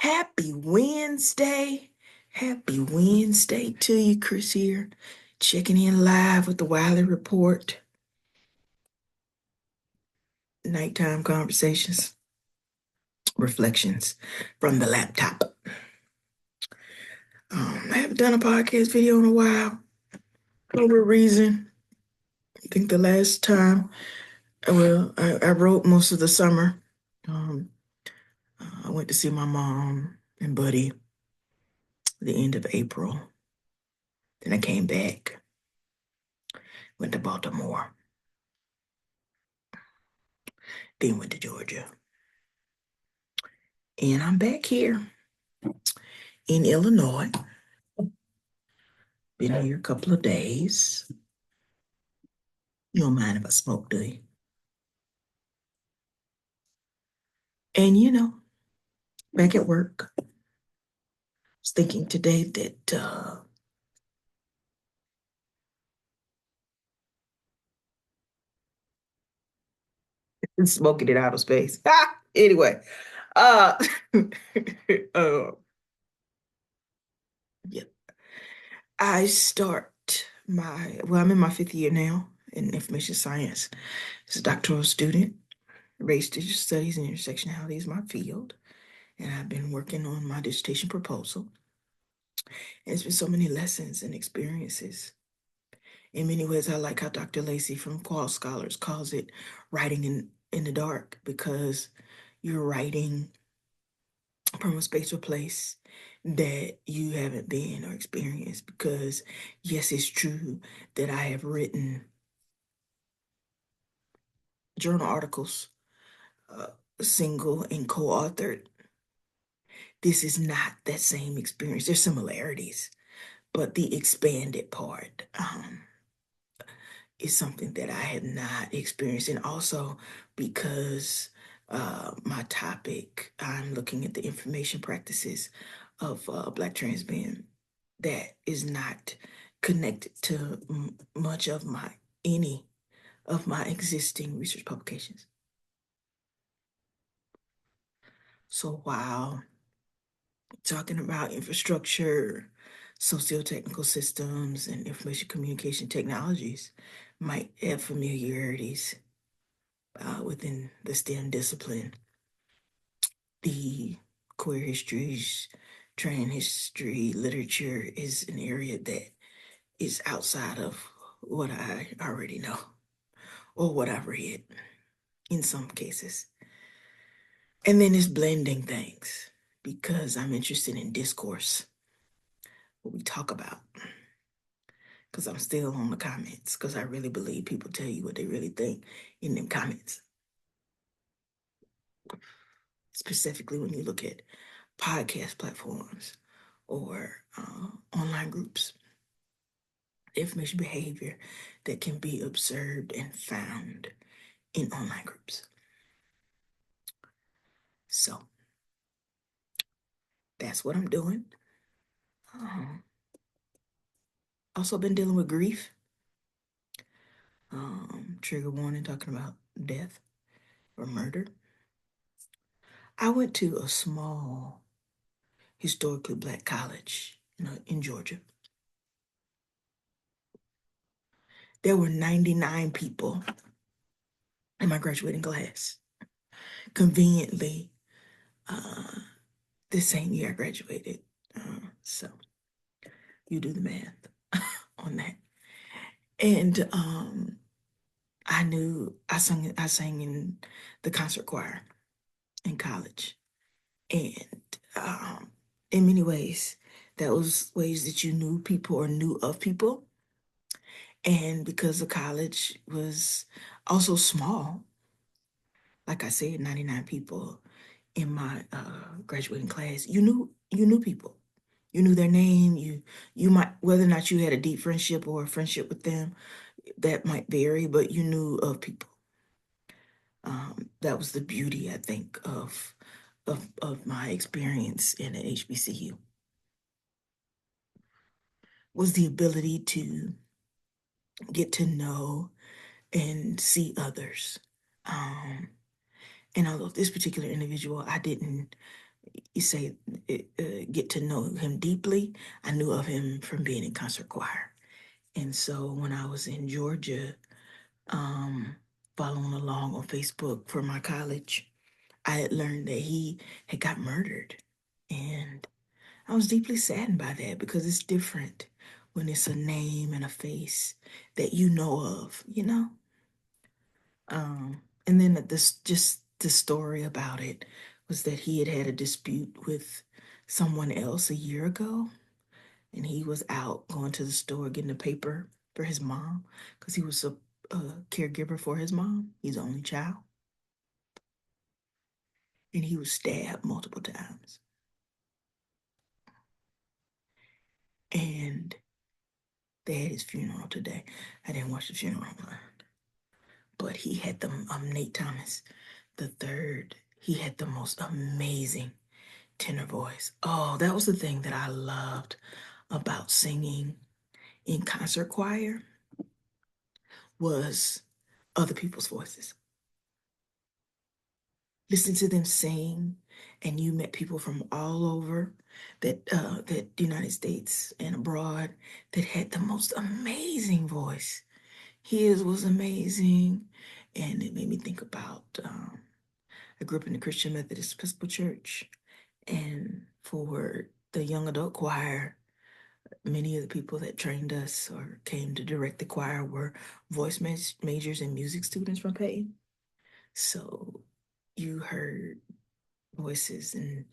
Happy Wednesday. Happy Wednesday to you, Chris here. Checking in live with the Wiley Report. Nighttime conversations, reflections from the laptop. I haven't done a podcast video in a while. No real reason. I think the last time, I wrote most of the summer. Um, I went to see my mom and buddy the end of April. Then I came back, went to Baltimore, then went to Georgia. And I'm back here in Illinois. Been here a couple of days. You don't mind if I smoke, do you? And back at work. I was thinking today that smoking it out of space. Anyway, uh, uh, yeah, I'm in my fifth year now in information science. As a doctoral student, race digital studies and intersectionality is my field. And I've been working on my dissertation proposal. And it's been so many lessons and experiences. In many ways, I like how Dr. Lacey from Qual Scholars calls it writing in the dark, because you're writing from a space or place that you haven't been or experienced. Because, yes, it's true that I have written journal articles, uh, single and co-authored. This is not that same experience. There's similarities, but the expanded part is something that I have not experienced. And also because my topic, I'm looking at the information practices of Black trans men that is not connected to much of any of my existing research publications. So while talking about infrastructure, socio-technical systems, and information communication technologies might have familiarities within the STEM discipline. The queer histories, trans history, literature is an area that is outside of what I already know or what I've read in some cases. And then it's blending things because I'm interested in discourse, what we talk about. Because I'm still on the comments, because I really believe people tell you what they really think in them comments. Specifically when you look at podcast platforms or online groups, information behavior that can be observed and found in online groups. So that's what I'm doing. Also been dealing with grief. Trigger warning, talking about death or murder. I went to a small historically Black college in Georgia. There were 99 people in my graduating class. Conveniently, uh, the same year I graduated. So you do the math on that. And I sang in the concert choir in college. And in many ways, that was ways that you knew people or knew of people. And because the college was also small, like I said, 99 people in my graduating class, you knew people. You knew their name. You might, whether or not you had a deep friendship or a friendship with them, that might vary, but you knew of people. That was the beauty, I think, of my experience in an HBCU, was the ability to get to know and see others. And although this particular individual, I didn't you say get to know him deeply. I knew of him from being in concert choir. And so when I was in Georgia, um, following along on Facebook for my college, I had learned that he had got murdered. And I was deeply saddened by that because it's different when it's a name and a face that you know of, you know? And then this just the story about it was that he had had a dispute with someone else a year ago, and he was out going to the store getting a paper for his mom because he was a caregiver for his mom. He's the only child, and he was stabbed multiple times. And they had his funeral today. I didn't watch the funeral, but he had the Nate Thomas the third. He had the most amazing tenor voice. Oh, that was the thing that I loved about singing in concert choir was other people's voices. Listen to them sing, and you met people from all over that the United States and abroad that had the most amazing voice. His was amazing, and it made me think about. I grew up in the Christian Methodist Episcopal Church, and for the young adult choir, many of the people that trained us or came to direct the choir were majors and music students from Payton. So you heard voices and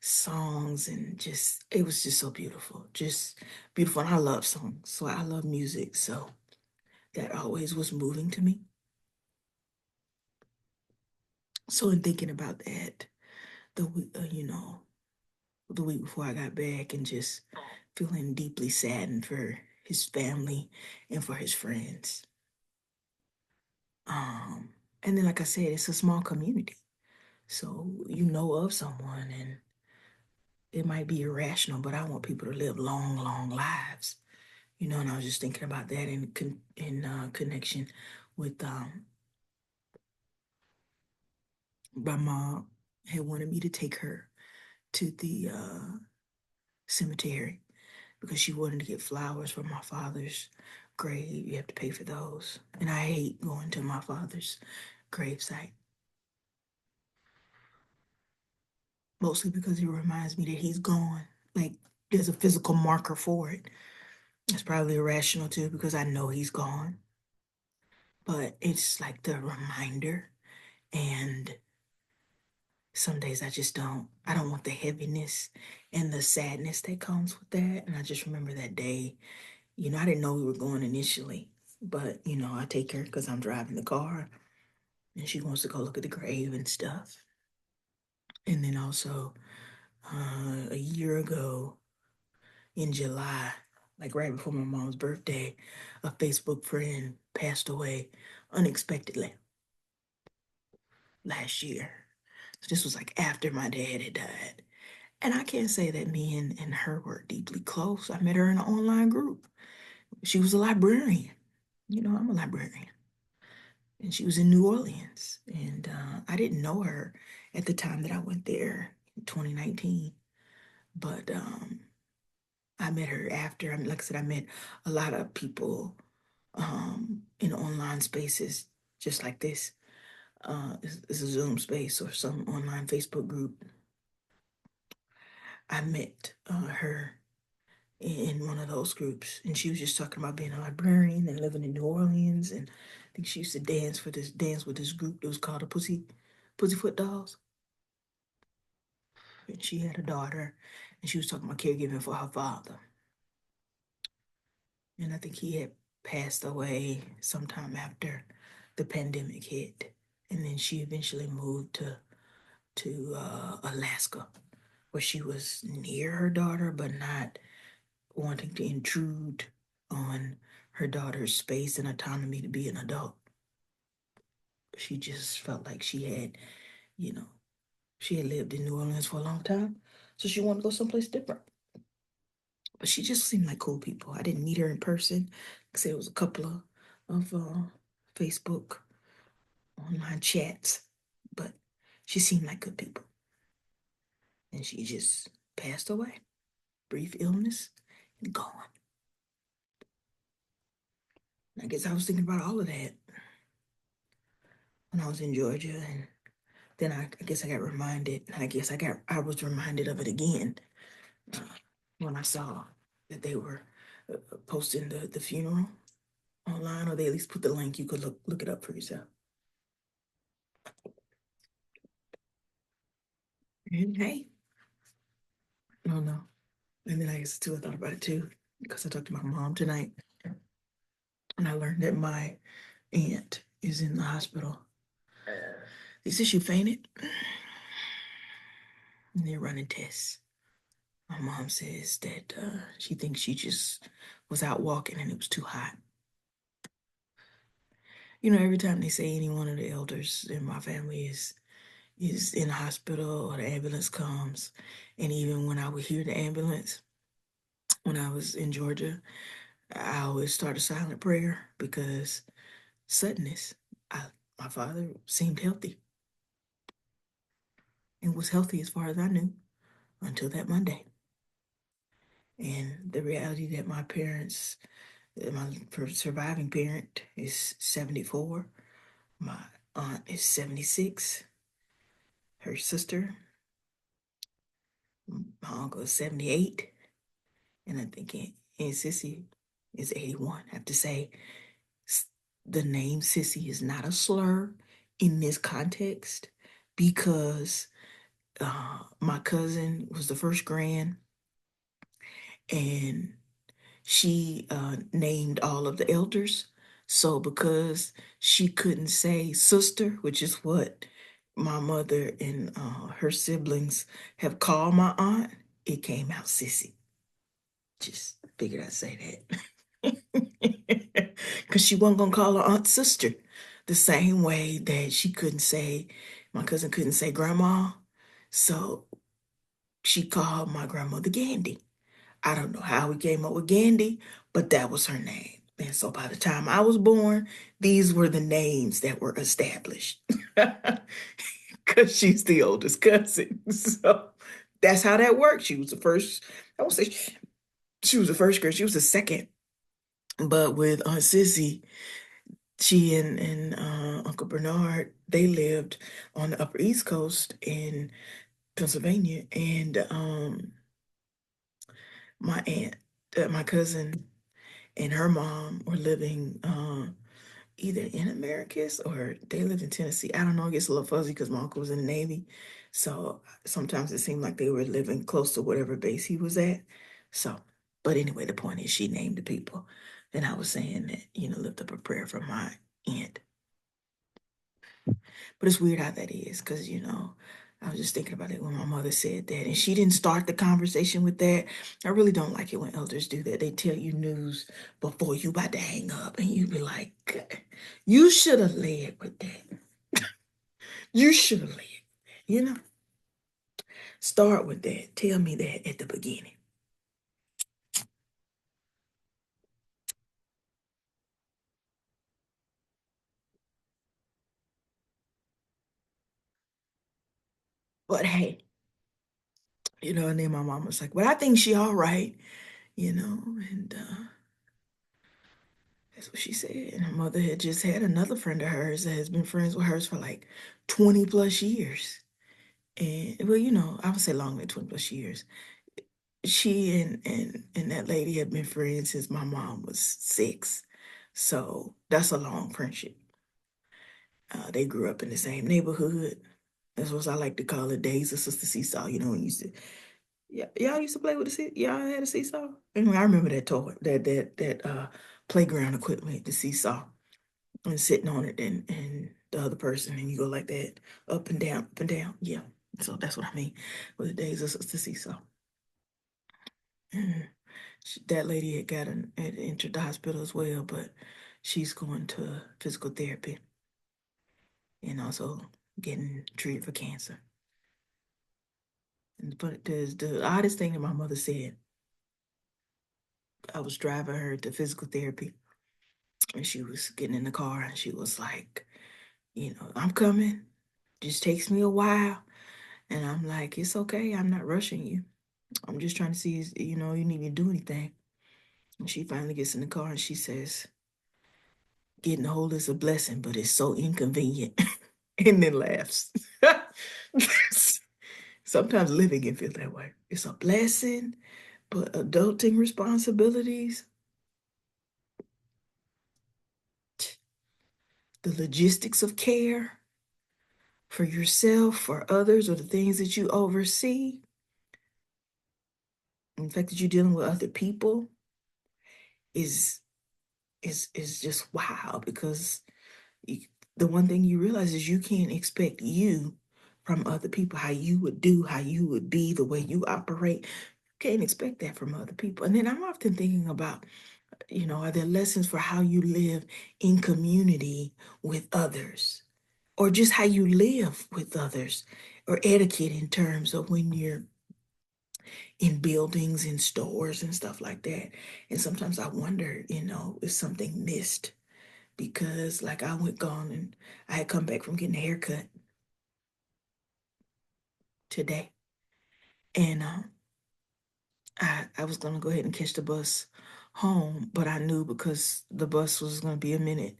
songs and just it was just so beautiful. Just beautiful. And I love songs. So I love music. So that always was moving to me. So in thinking about that, the week, the week before I got back and just feeling deeply saddened for his family and for his friends. Um, and then, like I said, it's a small community. So you know of someone and it might be irrational, but I want people to live long, long lives. And I was just thinking about that in connection with my mom had wanted me to take her to the cemetery because she wanted to get flowers for my father's grave. You have to pay for those. And I hate going to my father's gravesite, mostly because it reminds me that he's gone. Like there's a physical marker for it. It's probably irrational too because I know he's gone. But it's like the reminder. And some days I don't want the heaviness and the sadness that comes with that. And I just remember that day. I didn't know we were going initially, but I take her because I'm driving the car and she wants to go look at the grave and stuff. And then also, a year ago in July, like right before my mom's birthday, a Facebook friend passed away unexpectedly last year. So this was like after my dad had died. And I can't say that me and her were deeply close. I met her in an online group. She was a librarian. I'm a librarian. And she was in New Orleans. And I didn't know her at the time that I went there in 2019. But I met her after. I mean, like I said, I met a lot of people in online spaces just like this. It's a Zoom space or some online Facebook group. I met her in one of those groups, and she was just talking about being a librarian and living in New Orleans. And I think she used to dance with this group that was called the Pussyfoot Dolls. And she had a daughter, and she was talking about caregiving for her father. And I think he had passed away sometime after the pandemic hit. And then she eventually moved to Alaska, where she was near her daughter, but not wanting to intrude on her daughter's space and autonomy to be an adult. She just felt like you know, she had lived in New Orleans for a long time, so she wanted to go someplace different. But she just seemed like cool people. I didn't meet her in person. Like I said, it was a couple of Facebook online chats, but she seemed like good people. and she just passed away. Brief illness and gone. I guess I was thinking about all of that when I was in Georgia, and then I guess I got reminded. I was reminded of it again uh, when I saw that they were posting the funeral online, or they at least put the link. You could look it up for yourself. And hey, no, no. And then I guess too, I thought about it too because I talked to my mom tonight, and I learned that my aunt is in the hospital. They said she fainted, and they're running tests. My mom says that she thinks she just was out walking and it was too hot. You know, every time they say any one of the elders in my family is in the hospital or the ambulance comes, and even when I would hear the ambulance when I was in Georgia, I always start a silent prayer because suddenness. I, my father seemed healthy and was healthy as far as I knew until that Monday. And the reality that my parents, my surviving parent is 74, my aunt is 76, her sister, my uncle is 78, and I think Aunt Sissy is 81. I have to say, the name Sissy is not a slur in this context because my cousin was the first grand, and she named all of the elders. So because she couldn't say sister, which is what my mother and her siblings have called my aunt, it came out Sissy. Just figured I'd say that. Because she wasn't going to call her aunt sister the same way that she couldn't say, my cousin couldn't say grandma. So she called my grandmother Gandy. I don't know how we came up with Gandhi, but that was her name. And so by the time I was born, these were the names that were established because she's the oldest cousin. So that's how that worked. She was the first, I won't say she was the first girl, she was the second. But with Aunt Sissy, she and Uncle Bernard, they lived on the Upper East Coast in Pennsylvania. And my aunt, my cousin, and her mom were living either in Americus or they lived in Tennessee. I don't know. It gets a little fuzzy because my uncle was in the Navy. So sometimes it seemed like they were living close to whatever base he was at. So, but anyway, the point is she named the people. And I was saying that, lift up a prayer for my aunt. But it's weird how that is because, I was just thinking about it when my mother said that. And she didn't start the conversation with that. I really don't like it when elders do that. They tell you news before you about to hang up. And you be like, you should have led with that. You should have led. You know, start with that. Tell me that at the beginning. But hey, and then my mom was like, well, I think she all right, and that's what she said. And her mother had just had another friend of hers that has been friends with hers for like 20 plus years. And well, I would say longer than 20 plus years. She and that lady had been friends since my mom was 6. So that's a long friendship. They grew up in the same neighborhood. That's what I like to call it, days of Sister Seesaw. When you used to, yeah, y'all used to play with y'all had a seesaw. Anyway, I remember that toy, that playground equipment, the seesaw, and sitting on it, and the other person, and you go like that, up and down, up and down. Yeah. So that's what I mean with the days of Sister Seesaw. Mhm. That lady had entered the hospital as well, but she's going to physical therapy and also getting treated for cancer. But the oddest thing that my mother said, I was driving her to physical therapy, and she was getting in the car, and she was like, I'm coming. Just takes me a while. And I'm like, it's okay. I'm not rushing you. I'm just trying to see, you need me to do anything. And she finally gets in the car and she says, getting old is a blessing, but it's so inconvenient. And then laughs. Sometimes living can feel that way. It's a blessing, but adulting responsibilities, the logistics of care for yourself, for others, or the things that you oversee, and the fact that you're dealing with other people is is just wow because you, the one thing you realize is you can't expect you from other people, how you would do, how you would be, the way you operate. You can't expect that from other people. And then I'm often thinking about, are there lessons for how you live in community with others, or just how you live with others, or etiquette in terms of when you're in buildings, in stores, and stuff like that. And sometimes I wonder, is something missed? Because, like, I went gone and I had come back from getting a haircut today. And I was going to go ahead and catch the bus home, but I knew because the bus was going to be a minute,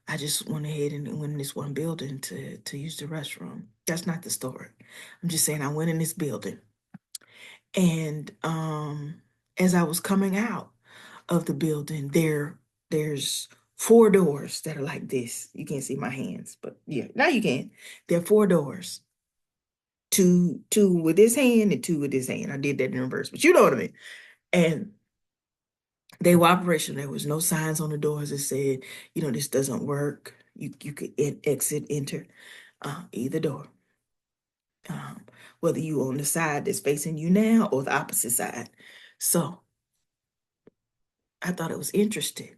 I just went ahead and went in this one building to use the restroom. That's not the story. I'm just saying I went in this building. And as I was coming out of the building, there's four doors that are like this. You can't see my hands, but yeah, now you can. There are four doors. Two with this hand and two with this hand. I did that in reverse, but you know what I mean. And they were operational. There was no signs on the doors that said, this doesn't work. You could exit, enter either door. Whether you on the side that's facing you now or the opposite side. So I thought it was interesting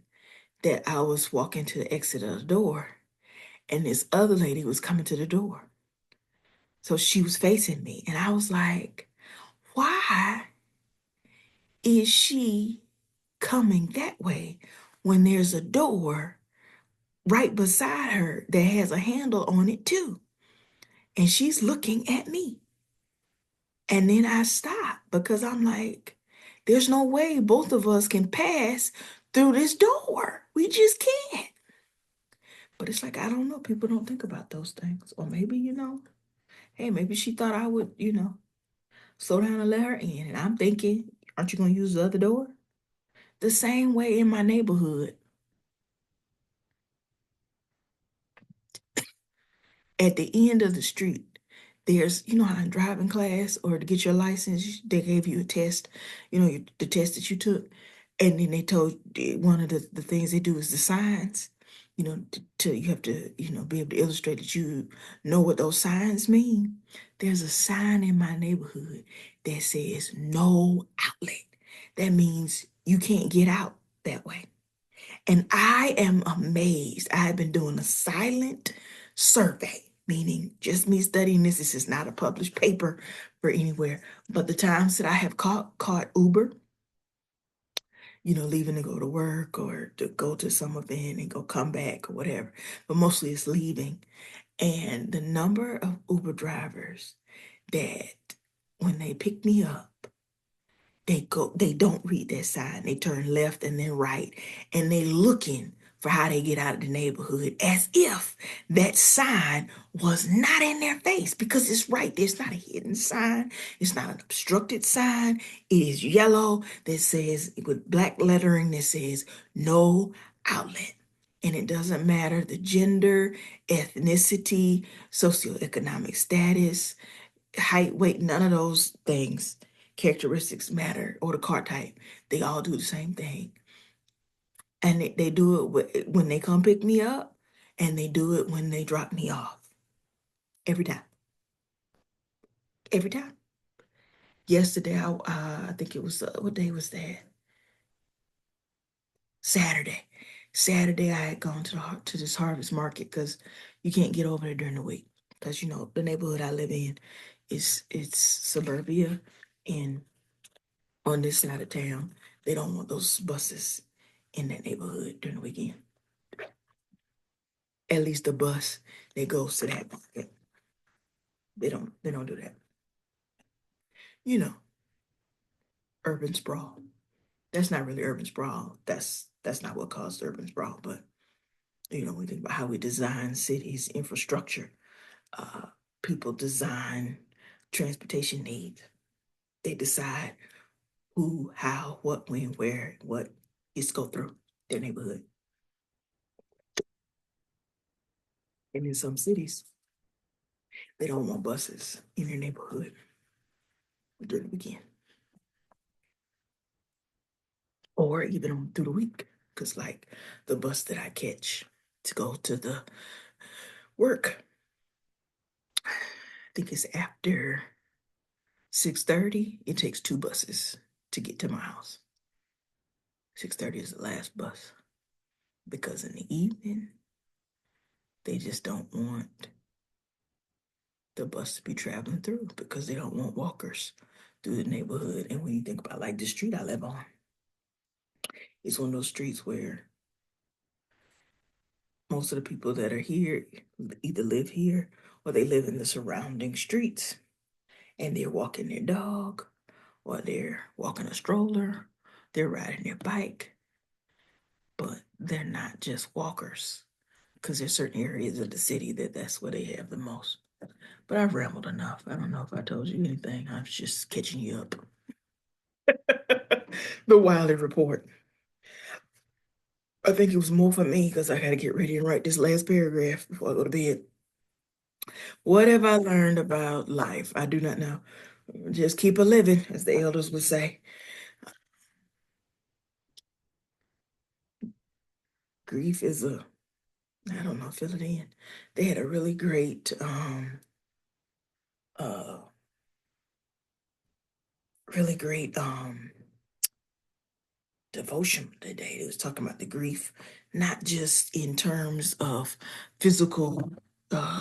that I was walking to the exit of the door and this other lady was coming to the door. So she was facing me. And I was like, why is she coming that way when there's a door right beside her that has a handle on it too? And she's looking at me. And then I stopped because I'm like, there's no way both of us can pass through this door. We just can't. But it's like, I don't know. People don't think about those things. Or maybe, hey, maybe she thought I would, slow down and let her in. And I'm thinking, aren't you going to use the other door? The same way in my neighborhood. At the end of the street, there's, how in driving class or to get your license, they gave you a test, the test that you took. And then they told one of the things they do is the signs, you have to, be able to illustrate that you know what those signs mean. There's a sign in my neighborhood that says no outlet. That means you can't get out that way. And I am amazed. I have been doing a silent survey, meaning just me studying this. This is not a published paper for anywhere. But the times that I have caught Uber, leaving to go to work or to go to some event and go come back or whatever. But mostly it's leaving. And the number of Uber drivers that when they pick me up, they don't read that sign. They turn left and then right, and they looking for how they get out of the neighborhood as if that sign was not in their face because it's right there. It's not a hidden sign. It's not an obstructed sign. It is yellow that says with black lettering that says no outlet. And it doesn't matter the gender, ethnicity, socioeconomic status, height, weight, none of those things, characteristics matter, or the car type. They all do the same thing. And they do it when they come pick me up, and they do it when they drop me off. Every time. Every time. Yesterday, I think it was, what day was that? Saturday. Saturday, I had gone to this harvest market because you can't get over there during the week. Because, the neighborhood I live in it's suburbia, and on this side of town. They don't want those buses in that neighborhood during the weekend. At least the bus that goes to that market. They don't do that. you know, urban sprawl. That's not really urban sprawl. That's not what caused urban sprawl, but we think about how we design cities, infrastructure, uh, people design transportation needs. They decide who, how, what, when, where, what is go through their neighborhood. And in some cities, they don't want buses in their neighborhood during the weekend or even through the week. Because, like, the bus that I catch to go to the work, I think it's after 6:30. It takes two buses to get to my house. 6:30 is the last bus because in the evening, they just don't want the bus to be traveling through because they don't want walkers through the neighborhood. And when you think about like the street I live on, it's one of those streets where most of the people that are here either live here or they live in the surrounding streets and they're walking their dog or they're walking a stroller, they're riding their bike, but they're not just walkers because there's certain areas of the city that's where they have the most. But I've rambled enough. I don't know if I told you anything. I was just catching you up. The Wiley report. I think it was more for me because I got to get ready and write this last paragraph before I go to bed. What have I learned about life? I do not know. Just keep a living, as the elders would say. Grief is I don't know, fill it in. They had a uh, really great devotion today. It was talking about the grief, not just in terms of physical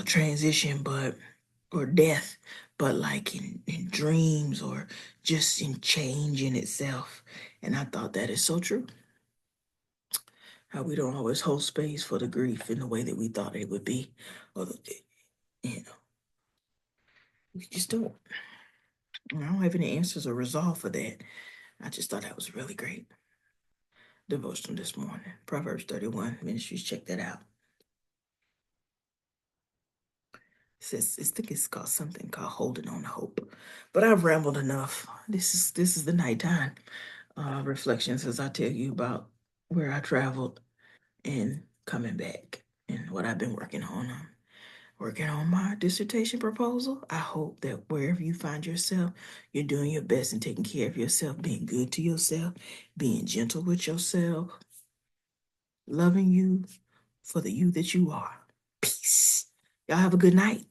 transition, but or death, but like in dreams or just in change in itself. And I thought that is so true. How we don't always hold space for the grief in the way that we thought it would be, or you know, we just don't. And I don't have any answers or resolve for that. I just thought that was really great devotion this morning. Proverbs 31 Ministries, check that out. It says I think it's called something called holding on to hope. But I've rambled enough. This is the nighttime reflections as I tell you about where I traveled and coming back and what I've been working on. Working on my dissertation proposal. I hope that wherever you find yourself, you're doing your best and taking care of yourself, being good to yourself, being gentle with yourself, loving you for the you that you are. Peace. Y'all have a good night.